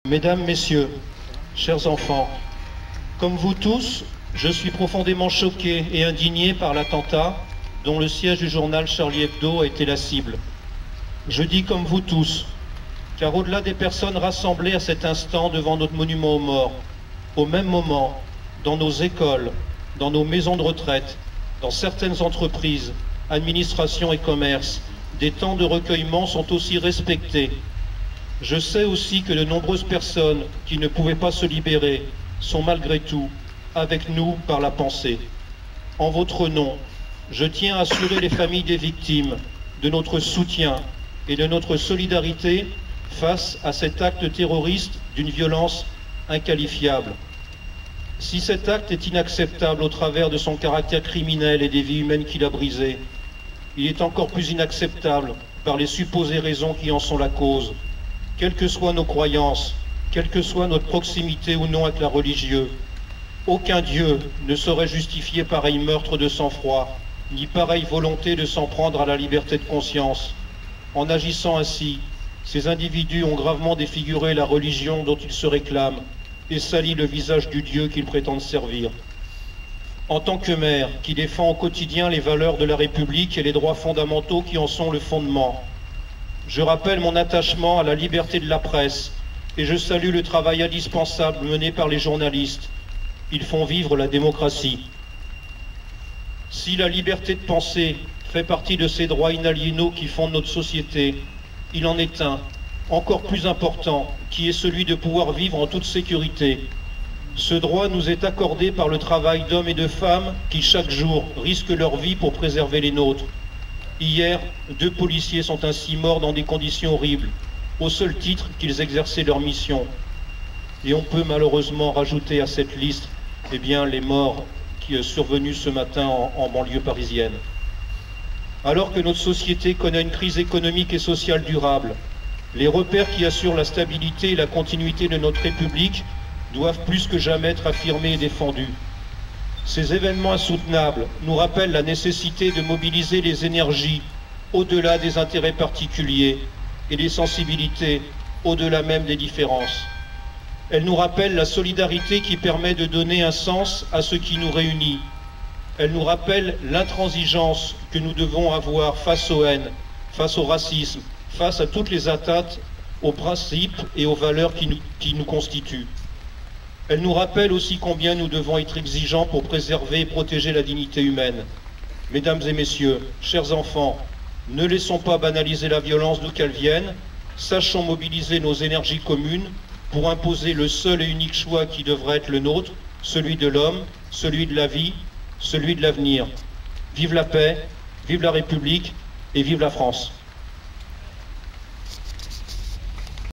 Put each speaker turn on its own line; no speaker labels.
Mesdames, Messieurs, chers enfants, comme vous tous, je suis profondément choqué et indigné par l'attentat dont le siège du journal Charlie Hebdo a été la cible. Je dis comme vous tous, car au-delà des personnes rassemblées à cet instant devant notre monument aux morts, au même moment, dans nos écoles, dans nos maisons de retraite, dans certaines entreprises, administrations et commerces, des temps de recueillement sont aussi respectés. Je sais aussi que de nombreuses personnes qui ne pouvaient pas se libérer sont malgré tout avec nous par la pensée. En votre nom, je tiens à assurer les familles des victimes de notre soutien et de notre solidarité face à cet acte terroriste d'une violence inqualifiable. Si cet acte est inacceptable au travers de son caractère criminel et des vies humaines qu'il a brisées, il est encore plus inacceptable par les supposées raisons qui en sont la cause. Quelles que soient nos croyances, quelle que soit notre proximité ou non avec la religieux, aucun Dieu ne saurait justifier pareil meurtre de sang-froid, ni pareille volonté de s'en prendre à la liberté de conscience. En agissant ainsi, ces individus ont gravement défiguré la religion dont ils se réclament et sali le visage du Dieu qu'ils prétendent servir. En tant que maire qui défend au quotidien les valeurs de la République et les droits fondamentaux qui en sont le fondement, je rappelle mon attachement à la liberté de la presse et je salue le travail indispensable mené par les journalistes. Ils font vivre la démocratie. Si la liberté de penser fait partie de ces droits inaliénables qui fondent notre société, il en est un, encore plus important, qui est celui de pouvoir vivre en toute sécurité. Ce droit nous est accordé par le travail d'hommes et de femmes qui chaque jour risquent leur vie pour préserver les nôtres. Hier, 2 policiers sont ainsi morts dans des conditions horribles, au seul titre qu'ils exerçaient leur mission. Et on peut malheureusement rajouter à cette liste les morts qui sont survenus ce matin en banlieue parisienne. Alors que notre société connaît une crise économique et sociale durable, les repères qui assurent la stabilité et la continuité de notre République doivent plus que jamais être affirmés et défendus. Ces événements insoutenables nous rappellent la nécessité de mobiliser les énergies au-delà des intérêts particuliers et les sensibilités au-delà même des différences. Elles nous rappellent la solidarité qui permet de donner un sens à ce qui nous réunit. Elles nous rappellent l'intransigeance que nous devons avoir face aux haines, face au racisme, face à toutes les atteintes aux principes et aux valeurs qui nous constituent. Elle nous rappelle aussi combien nous devons être exigeants pour préserver et protéger la dignité humaine. Mesdames et messieurs, chers enfants, ne laissons pas banaliser la violence d'où qu'elle vienne, sachons mobiliser nos énergies communes pour imposer le seul et unique choix qui devrait être le nôtre, celui de l'homme, celui de la vie, celui de l'avenir. Vive la paix, vive la République et vive la France.